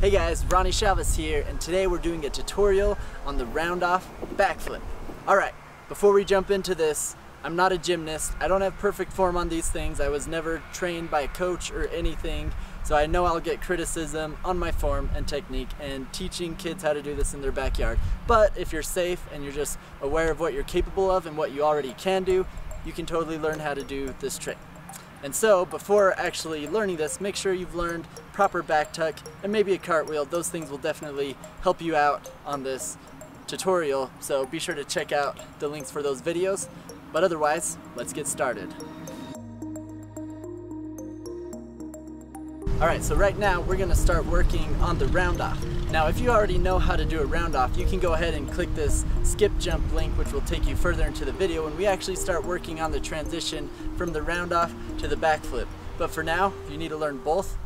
Hey guys, Ronnie Chavez here, and today we're doing a tutorial on the round off backflip. Alright, before we jump into this, I'm not a gymnast. I don't have perfect form on these things. I was never trained by a coach or anything, so I know I'll get criticism on my form and technique and teaching kids how to do this in their backyard. But if you're safe and you're just aware of what you're capable of and what you already can do, you can totally learn how to do this trick. And so, before actually learning this, make sure you've learned proper back tuck and maybe a cartwheel. Those things will definitely help you out on this tutorial, so be sure to check out the links for those videos. But otherwise, let's get started. Alright, so right now we're going to start working on the round off. Now if you already know how to do a round off, you can go ahead and click this skip jump link, which will take you further into the video when we actually start working on the transition from the round off to the backflip. But for now, if you need to learn both,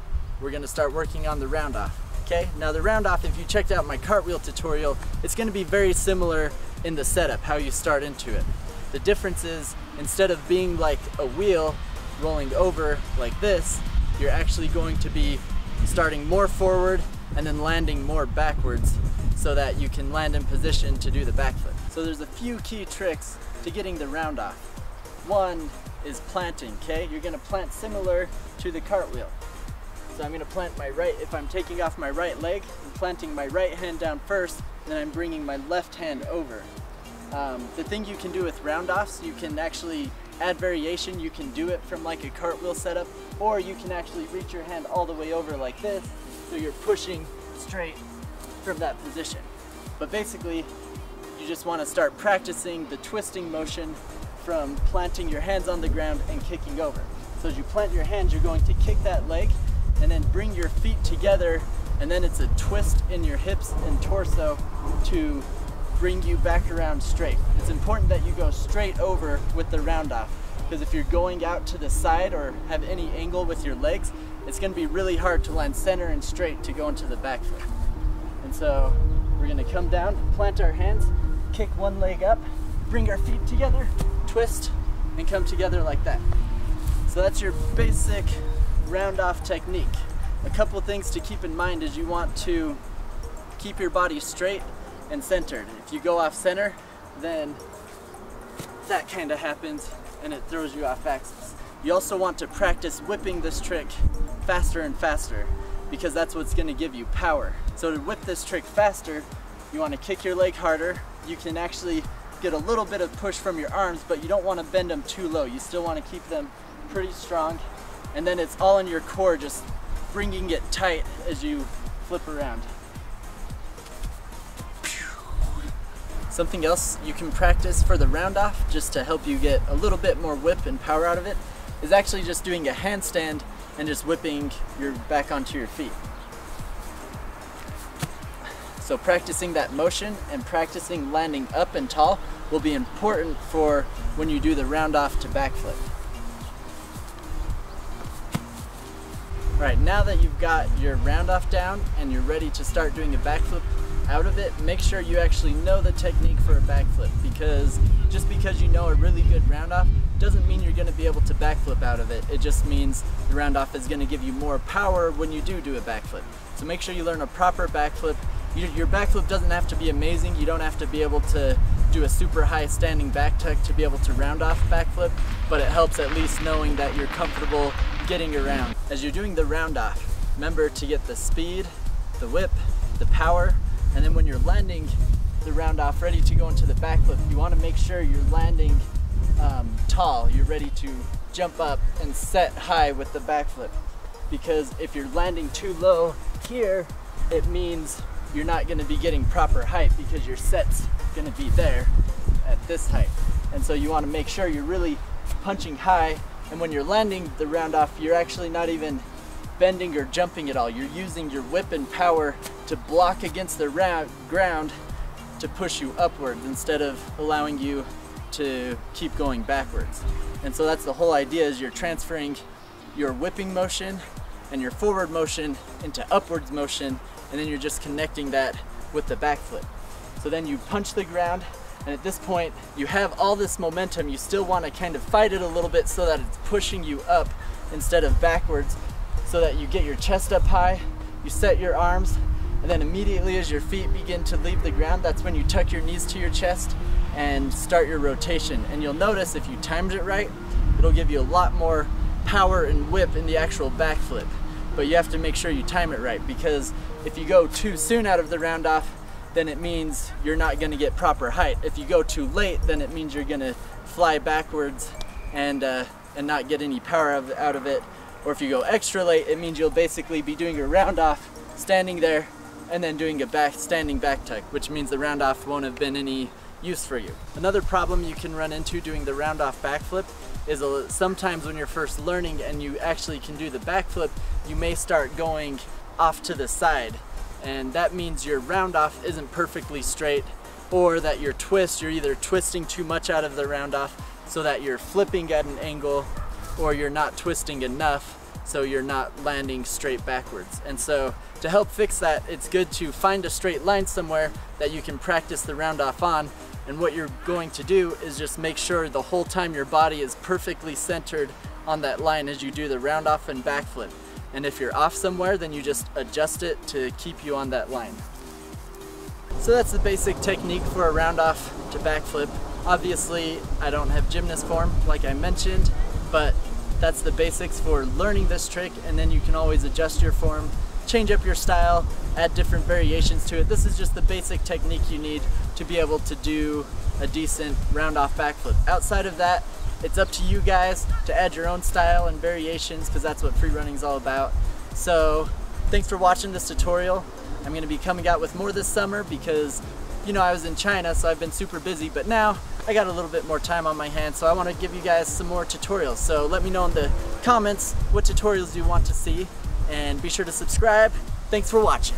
we're going to start working on the round off. Okay, now the round off, if you checked out my cartwheel tutorial, it's going to be very similar in the setup, how you start into it. The difference is, instead of being like a wheel rolling over like this, you're actually going to be starting more forward and then landing more backwards so that you can land in position to do the backflip. So there's a few key tricks to getting the round off. One is planting, okay? You're gonna plant similar to the cartwheel. So I'm gonna plant my right, if I'm taking off my right leg, I'm planting my right hand down first, and then I'm bringing my left hand over. The thing you can do with round offs, you can actually add variation. You can do it from like a cartwheel setup, or you can actually reach your hand all the way over like this, so you're pushing straight from that position. But basically, you just want to start practicing the twisting motion from planting your hands on the ground and kicking over. So as you plant your hands, you're going to kick that leg and then bring your feet together, and then it's a twist in your hips and torso to bring you back around straight. It's important that you go straight over with the round off, because if you're going out to the side or have any angle with your legs, it's going to be really hard to land center and straight to go into the backflip. And so we're going to come down, plant our hands, kick one leg up, bring our feet together, twist, and come together like that. So that's your basic round off technique. A couple things to keep in mind is you want to keep your body straight and centered. If you go off center, then that kind of happens and it throws you off axis. You also want to practice whipping this trick faster and faster, because that's what's going to give you power. So to whip this trick faster, you want to kick your leg harder. You can actually get a little bit of push from your arms, but you don't want to bend them too low. You still want to keep them pretty strong, and then it's all in your core, just bringing it tight as you flip around. Something else you can practice for the round off, just to help you get a little bit more whip and power out of it, is actually just doing a handstand and just whipping your back onto your feet. So practicing that motion and practicing landing up and tall will be important for when you do the round off to backflip. Alright, now that you've got your round off down and you're ready to start doing a backflip out of it, make sure you actually know the technique for a backflip, because just because you know a really good round off doesn't mean you're going to be able to backflip out of it. It just means the round off is going to give you more power when you do a backflip. So make sure you learn a proper backflip. Your backflip doesn't have to be amazing. You don't have to be able to do a super high standing back tuck to be able to round off backflip, but it helps at least knowing that you're comfortable getting around. As you're doing the round off, remember to get the speed, the whip, the power, and then when you're landing the round off ready to go into the backflip, you want to make sure you're landing tall. You're ready to jump up and set high with the backflip, because if you're landing too low here, it means you're not going to be getting proper height, because your set's going to be there at this height. And so you want to make sure you're really punching high, and when you're landing the round off, you're actually not even bending or jumping at all. You're using your whip and power to block against the ground to push you upwards, instead of allowing you to keep going backwards. And so that's the whole idea, is you're transferring your whipping motion and your forward motion into upwards motion, and then you're just connecting that with the backflip. So then you punch the ground, and at this point you have all this momentum. You still want to kind of fight it a little bit so that it's pushing you up instead of backwards, so that you get your chest up high you set your arms, and then immediately as your feet begin to leave the ground, that's when you tuck your knees to your chest and start your rotation. And you'll notice if you timed it right, it'll give you a lot more power and whip in the actual backflip. But you have to make sure you time it right, because if you go too soon out of the round off, then it means you're not going to get proper height. If you go too late, then it means you're going to fly backwards and not get any power out of it. Or if you go extra late, it means you'll basically be doing your round off, standing there, and then doing a standing back tuck, which means the round off won't have been any use for you. Another problem you can run into doing the round off backflip is sometimes when you're first learning and you actually can do the backflip, you may start going off to the side, and that means your round off isn't perfectly straight, or that your twist, you're either twisting too much out of the round off so that you're flipping at an angle, or you're not twisting enough so you're not landing straight backwards. And so to help fix that, it's good to find a straight line somewhere that you can practice the round off on. And what you're going to do is just make sure the whole time your body is perfectly centered on that line as you do the round off and backflip. And if you're off somewhere, then you just adjust it to keep you on that line. So that's the basic technique for a round off to backflip. Obviously, I don't have gymnast form like I mentioned, but that's the basics for learning this trick, and then you can always adjust your form, change up your style, add different variations to it. This is just the basic technique you need to be able to do a decent round off backflip. Outside of that, it's up to you guys to add your own style and variations, because that's what free running is all about. So thanks for watching this tutorial. I'm going to be coming out with more this summer because, you know, I was in China, so I've been super busy, but now I got a little bit more time on my hands, so I want to give you guys some more tutorials. So let me know in the comments what tutorials you want to see, and be sure to subscribe. Thanks for watching.